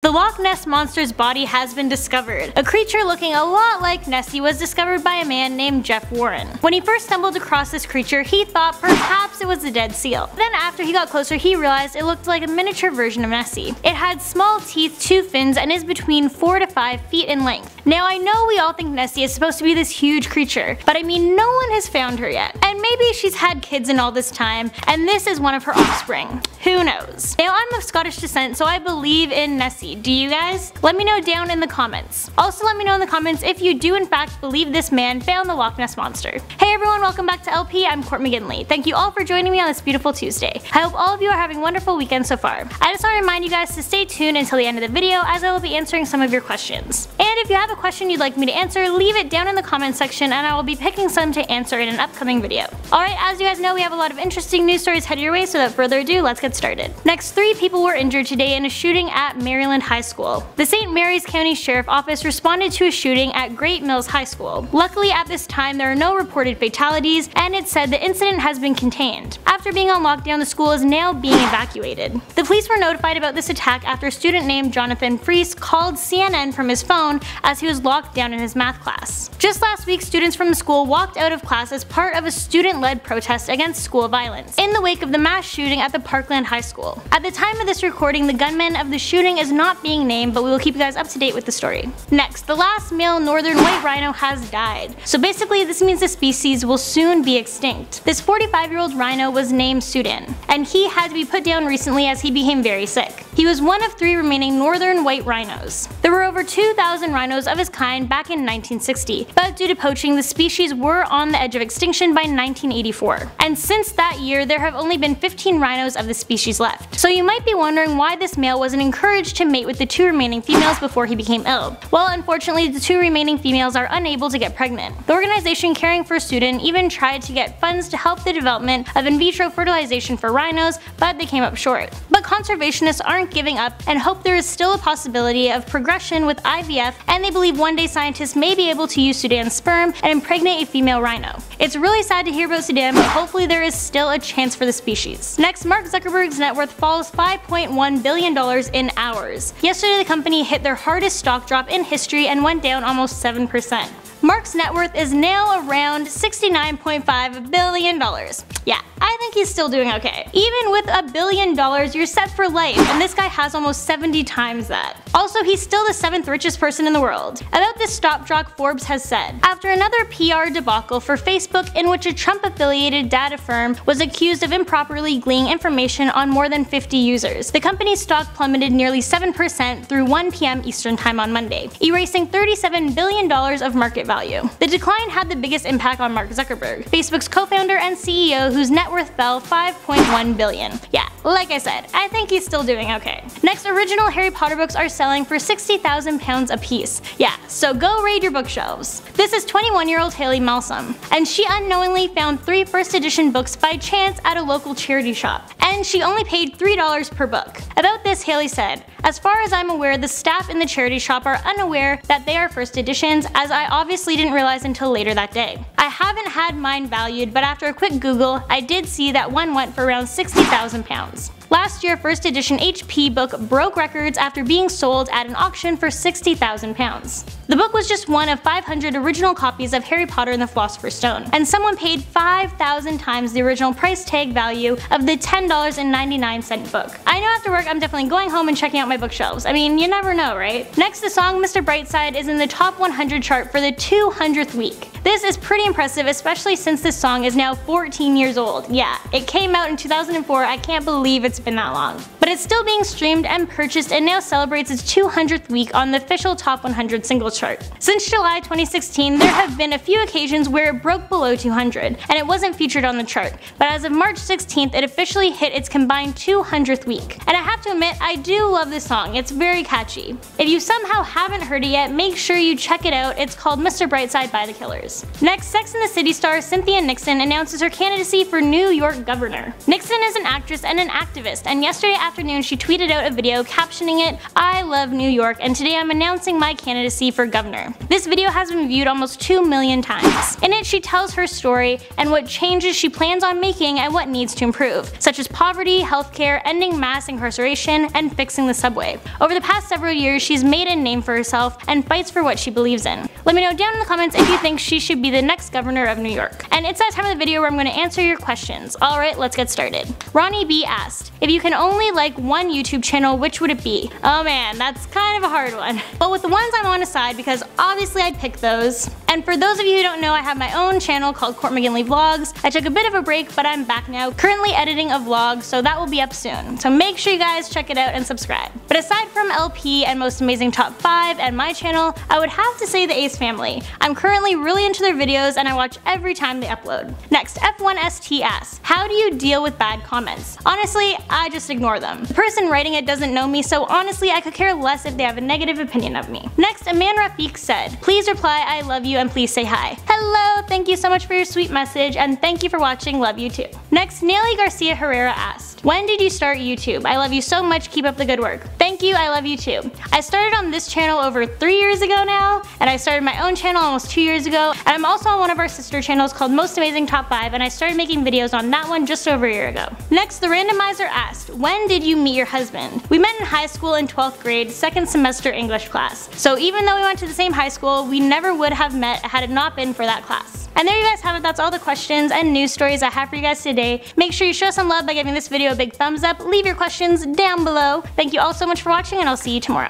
The Loch Ness monster's body has been discovered. A creature looking a lot like Nessy was discovered by a man named Jeff Warren. When he first stumbled across this creature, he thought perhaps it was a dead seal. Then after he got closer, he realized it looked like a miniature version of Nessy. It had small teeth, 2 fins, and is between 4 to 5 feet in length. Now I know we all think Nessy is supposed to be this huge creature, but I mean no one has found her yet. And maybe she's had kids in all this time, and this is one of her offspring. Who knows? Now I'm of Scottish descent, so I believe in Nessy. Do you guys? Let me know down in the comments. Also let me know in the comments if you do in fact believe this man found the Loch Ness monster. Hey everyone, welcome back to LP. I'm Court McGinley. Thank you all for joining me on this beautiful Tuesday. I hope all of you are having a wonderful weekend so far. I just want to remind you guys to stay tuned until the end of the video, as I will be answering some of your questions. And if you have a question you'd like me to answer, leave it down in the comment section and I will be picking some to answer in an upcoming video. Alright, as you guys know, we have a lot of interesting news stories headed your way, so without further ado, let's get started. Next, 3 people were injured today in a shooting at Maryland High School. The St. Mary's County Sheriff Office responded to a shooting at Great Mills High School. Luckily at this time there are no reported fatalities, and it said the incident has been contained. After being on lockdown, the school is now being evacuated. The police were notified about this attack after a student named Jonathan Freese called CNN from his phone as he was locked down in his math class. Just last week, students from the school walked out of class as part of a student-led protest against school violence, in the wake of the mass shooting at the Parkland High School. At the time of this recording, the gunman of the shooting is not being named, but we will keep you guys up to date with the story. Next, the last male northern white rhino has died. So basically this means the species will soon be extinct. This 45-year-old rhino was named Sudan, and he had to be put down recently as he became very sick. He was one of 3 remaining northern white rhinos. There were over 2,000 rhinos of his kind back in 1960, but due to poaching, the species were on the edge of extinction by 1984. And since that year, there have only been 15 rhinos of the species left. So you might be wondering why this male wasn't encouraged to mate with the 2 remaining females before he became ill. Well, unfortunately, the 2 remaining females are unable to get pregnant. The organization Caring for Sudan even tried to get funds to help the development of in vitro fertilization for rhinos, but they came up short. But conservationists aren't giving up and hope there is still a possibility of progression with IVF, and they believe one day scientists may be able to use Sudan's sperm and impregnate a female rhino. It's really sad to hear about Sudan, but hopefully there is still a chance for the species. Next, Mark Zuckerberg's net worth falls $5.1 billion in hours. Yesterday the company hit their hardest stock drop in history and went down almost 7%. Mark's net worth is now around $69.5 billion. Yeah, I think he's still doing okay. Even with $1 billion, you're set for life, and this guy has almost 70 times that. Also, he's still the 7th richest person in the world. About this stock drop, Forbes has said, after another PR debacle for Facebook in which a Trump-affiliated data firm was accused of improperly gleaning information on more than 50 users, the company's stock plummeted nearly 7% through 1 p.m. Eastern Time on Monday, erasing $37 billion of market value. The decline had the biggest impact on Mark Zuckerberg, Facebook's co-founder and CEO, whose net worth fell $5.1 billion. Yeah, like I said, I think he's still doing okay. Next, original Harry Potter books are selling for £60,000 a piece. Yeah, so go raid your bookshelves. This is 21-year-old Haley Malsom, and she unknowingly found 3 first edition books by chance at a local charity shop, and she only paid $3 per book. About this, Haley said, "As far as I'm aware, the staff in the charity shop are unaware that they are first editions, as I obviously didn't realize until later that day. I haven't had mine valued, but after a quick Google, I did see that one went for around £60,000. Last year, first edition HP book broke records after being sold at an auction for £60,000. The book was just one of 500 original copies of Harry Potter and the Philosopher's Stone, and someone paid 5,000 times the original price tag value of the $10.99 book. I know after work I'm definitely going home and checking out my bookshelves. I mean, you never know, right? Next, the song Mr.Brightside is in the top 100 chart for the 200th week. This is pretty impressive, especially since this song is now 14 years old. Yeah, it came out in 2004, I can't believe it's been that long. But it's still being streamed and purchased and now celebrates its 200th week on the official top 100 singles chart. Since July 2016, there have been a few occasions where it broke below 200, and it wasn't featured on the chart, but as of March 16th, it officially hit its combined 200th week. And I have to admit, I do love this song, it's very catchy. If you somehow haven't heard it yet, make sure you check it out, it's called Mr.Brightside by The Killers. Next, Sex and the City star Cynthia Nixon announces her candidacy for New York governor. Nixon is an actress and an activist, and yesterday after afternoon, she tweeted out a video captioning it, "I love New York and today I'm announcing my candidacy for governor." This video has been viewed almost 2 million times. In it, she tells her story and what changes she plans on making and what needs to improve, such as poverty, healthcare, ending mass incarceration, and fixing the subway. Over the past several years, she's made a name for herself and fights for what she believes in. Let me know down in the comments if you think she should be the next governor of New York. And it's that time of the video where I'm going to answer your questions. Alright, let's get started. Ronnie B asked, if you can only like one YouTube channel, which would it be? Oh man, that's kind of a hard one. But with the ones I'm on aside, because obviously I'd pick those. And for those of you who don't know, I have my own channel called Court McGinley Vlogs. I took a bit of a break, but I'm back now, currently editing a vlog, so that will be up soon. So make sure you guys check it out and subscribe. But aside from LP and Most Amazing Top 5 and my channel, I would have to say the Ace family. I'm currently really into their videos and I watch every time they upload. Next, F1ST asks, how do you deal with bad comments? Honestly, I just ignore them. The person writing it doesn't know me, so honestly I could care less if they have a negative opinion of me. Next, Aman Rafiq said, please reply I love you and please say hi. Hello, thank you so much for your sweet message and thank you for watching, love you too. Next, Nelly Garcia Herrera asked, when did you start YouTube? I love you so much, keep up the good work. Thank you, I love you too. I started on this channel over 3 years ago now, and I started my own channel almost 2 years ago, and I'm also on one of our sister channels called Most Amazing Top 5, and I started making videos on that one just over a year ago. Next, the randomizer asked, when did you meet your husband? We met in high school in 12th grade, second semester English class. So even though we went to the same high school, we never would have met had it not been for that class. And there you guys have it, that's all the questions and news stories I have for you guys today. Make sure you show some love by giving this video a big thumbs up, leave your questions down below. Thank you all so much for watching and I'll see you tomorrow.